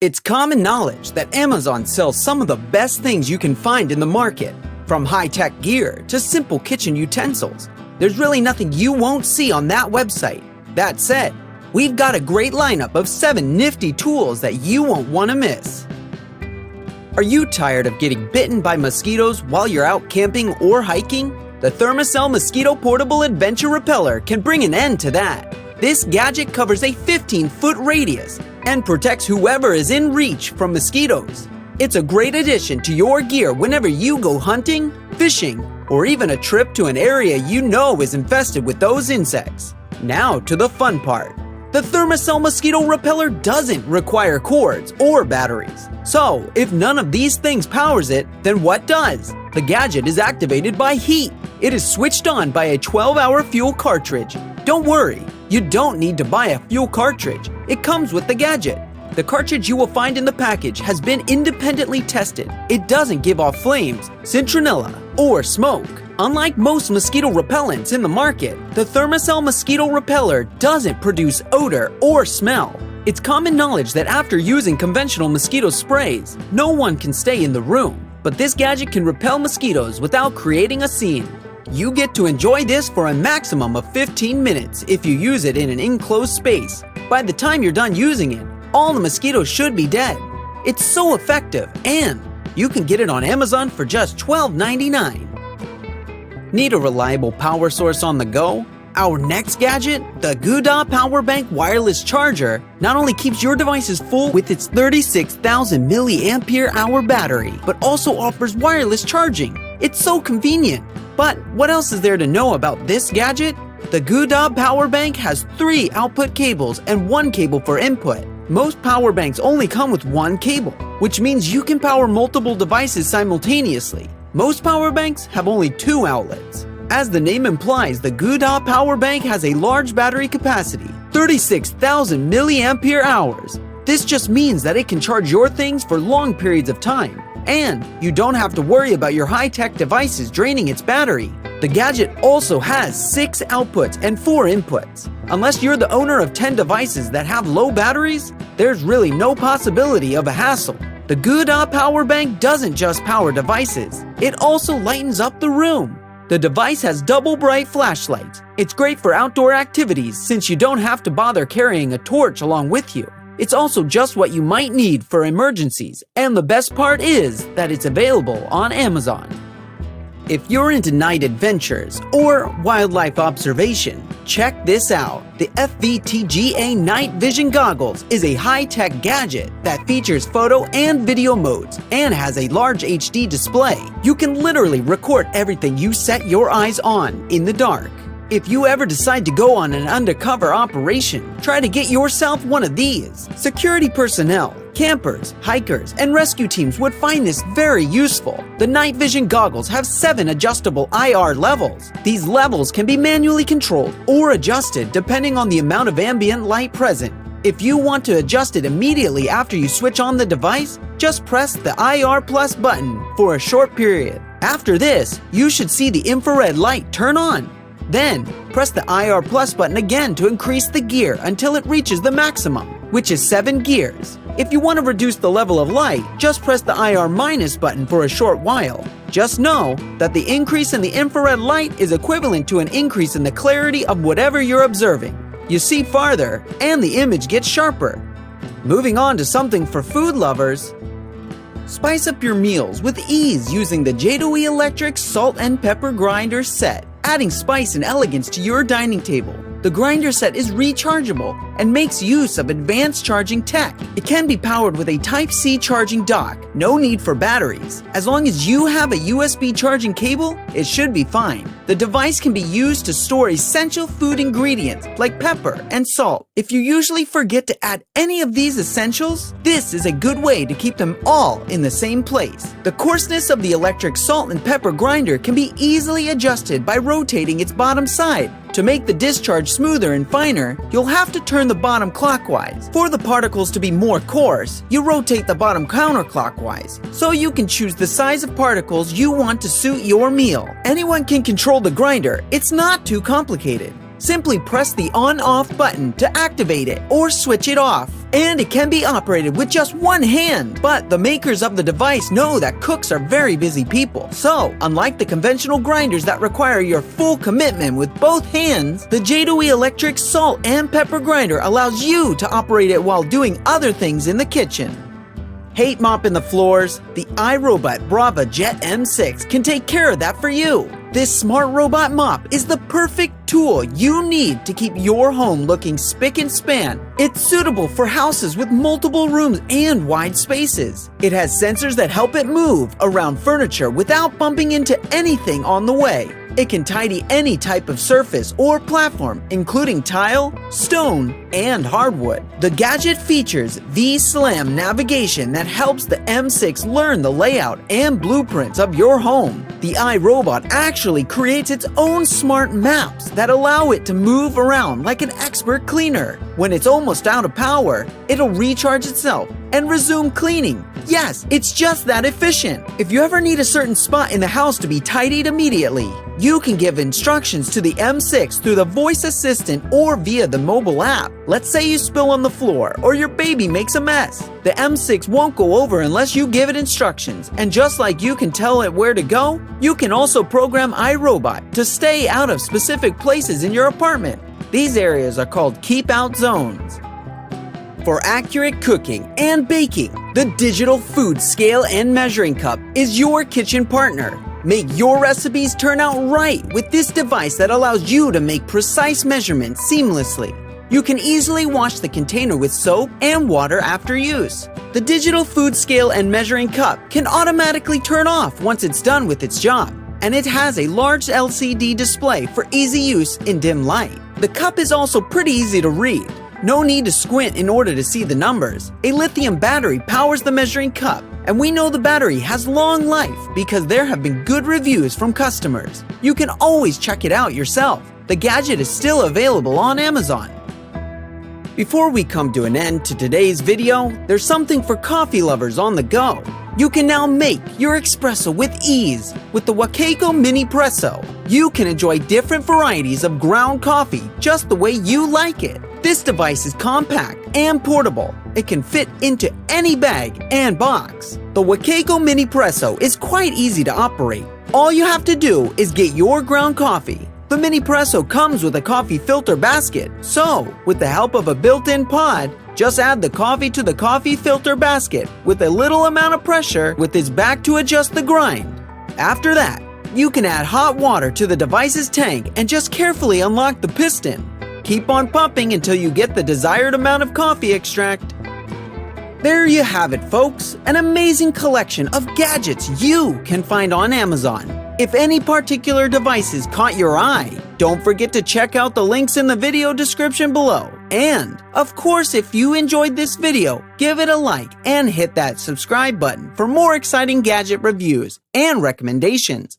It's common knowledge that Amazon sells some of the best things you can find in the market. From high-tech gear to simple kitchen utensils, there's really nothing you won't see on that website. That said, we've got a great lineup of 7 nifty tools that you won't want to miss. Are you tired of getting bitten by mosquitoes while you're out camping or hiking? The Thermacell Mosquito Portable Adventure Repeller can bring an end to that. This gadget covers a 15-foot radius and protects whoever is in reach from mosquitoes. It's a great addition to your gear whenever you go hunting, fishing, or even a trip to an area you know is infested with those insects. Now to the fun part. The Thermacell Mosquito Repeller doesn't require cords or batteries. So, if none of these things powers it, then what does? The gadget is activated by heat. It is switched on by a 12-hour fuel cartridge. Don't worry, you don't need to buy a fuel cartridge. It comes with the gadget. The cartridge you will find in the package has been independently tested. It doesn't give off flames, citronella, or smoke. Unlike most mosquito repellents in the market, the Thermacell Mosquito Repeller doesn't produce odor or smell. It's common knowledge that after using conventional mosquito sprays, no one can stay in the room. But this gadget can repel mosquitoes without creating a scene. You get to enjoy this for a maximum of 15 minutes if you use it in an enclosed space. By the time you're done using it, all the mosquitoes should be dead. It's so effective, and you can get it on Amazon for just $12.99. Need a reliable power source on the go? Our next gadget, the Gadget Power Bank Wireless Charger, not only keeps your devices full with its 36,000 mAh battery, but also offers wireless charging. It's so convenient. But what else is there to know about this gadget? The Gadget Power Bank has 3 output cables and 1 cable for input. Most power banks only come with 1 cable, which means you can power multiple devices simultaneously. Most power banks have only 2 outlets. As the name implies, the Gadget Power Bank has a large battery capacity, 36,000 mAh. This just means that it can charge your things for long periods of time. And you don't have to worry about your high-tech devices draining its battery. The gadget also has 6 outputs and 4 inputs. Unless you're the owner of 10 devices that have low batteries, there's really no possibility of a hassle. The Gadget Power Bank doesn't just power devices, it also lightens up the room. The device has double bright flashlights. It's great for outdoor activities since you don't have to bother carrying a torch along with you. It's also just what you might need for emergencies, and the best part is that it's available on Amazon. If you're into night adventures or wildlife observation, check this out. The FVTGA Night Vision Goggles is a high-tech gadget that features photo and video modes and has a large HD display. You can literally record everything you set your eyes on in the dark. If you ever decide to go on an undercover operation, try to get yourself one of these. Security personnel, campers, hikers, and rescue teams would find this very useful. The night vision goggles have 7 adjustable IR levels. These levels can be manually controlled or adjusted depending on the amount of ambient light present. If you want to adjust it immediately after you switch on the device, just press the IR Plus button for a short period. After this, you should see the infrared light turn on. Then, press the IR Plus button again to increase the gear until it reaches the maximum, which is 7 gears. If you want to reduce the level of light, just press the IR minus button for a short while. Just know that the increase in the infrared light is equivalent to an increase in the clarity of whatever you're observing. You see farther, and the image gets sharper. Moving on to something for food lovers. Spice up your meals with ease using the Gadget Electric Salt and Pepper Grinder Set, adding spice and elegance to your dining table. The grinder set is rechargeable and makes use of advanced charging tech. It can be powered with a Type-C charging dock, no need for batteries. As long as you have a USB charging cable, it should be fine. The device can be used to store essential food ingredients like pepper and salt. If you usually forget to add any of these essentials, this is a good way to keep them all in the same place. The coarseness of the electric salt and pepper grinder can be easily adjusted by rotating its bottom side. To make the discharge smoother and finer, you'll have to turn the bottom clockwise. For the particles to be more coarse, you rotate the bottom counterclockwise, so you can choose the size of particles you want to suit your meal. Anyone can control the grinder, it's not too complicated. Simply press the on-off button to activate it or switch it off, and it can be operated with just one hand. But the makers of the device know that cooks are very busy people. So, unlike the conventional grinders that require your full commitment with both hands, the J2E electric salt and pepper grinder allows you to operate it while doing other things in the kitchen. Hate mopping the floors? The iRobot Brava Jet M6 can take care of that for you. This smart robot mop is the perfect tool you need to keep your home looking spick and span. It's suitable for houses with multiple rooms and wide spaces. It has sensors that help it move around furniture without bumping into anything on the way. It can tidy any type of surface or platform, including tile, stone, and hardwood. The Gadget features V-Slam navigation that helps the M6 learn the layout and blueprints of your home. The iRobot actually creates its own smart maps that allow it to move around like an expert cleaner. When it's almost out of power, it'll recharge itself and resume cleaning. Yes, it's just that efficient. If you ever need a certain spot in the house to be tidied immediately, you can give instructions to the M6 through the voice assistant or via the mobile app. Let's say you spill on the floor or your baby makes a mess. The M6 won't go over unless you give it instructions, and just like you can tell it where to go, you can also program iRobot to stay out of specific places in your apartment. These areas are called keep out zones. For accurate cooking and baking, the digital food scale and measuring cup is your kitchen partner. Make your recipes turn out right with this device that allows you to make precise measurements seamlessly. You can easily wash the container with soap and water after use. The digital food scale and measuring cup can automatically turn off once it's done with its job, and it has a large LCD display for easy use in dim light. The cup is also pretty easy to read. No need to squint in order to see the numbers. A lithium battery powers the measuring cup, and we know the battery has long life because there have been good reviews from customers. You can always check it out yourself. The Gadget is still available on Amazon. Before we come to an end to today's video, there's something for coffee lovers on the go. You can now make your espresso with ease with the Wakeiko Mini Presso. You can enjoy different varieties of ground coffee just the way you like it. This device is compact and portable. It can fit into any bag and box. The Wakeiko Mini Presso is quite easy to operate. All you have to do is get your ground coffee. The Mini Presso comes with a coffee filter basket, so with the help of a built-in pod, just add the coffee to the coffee filter basket with a little amount of pressure with its back to adjust the grind. After that, you can add hot water to the device's tank and just carefully unlock the piston. Keep on pumping until you get the desired amount of coffee extract. There you have it, folks, an amazing collection of gadgets you can find on Amazon. If any particular devices caught your eye, don't forget to check out the links in the video description below. And, of course, if you enjoyed this video, give it a like and hit that subscribe button for more exciting gadget reviews and recommendations.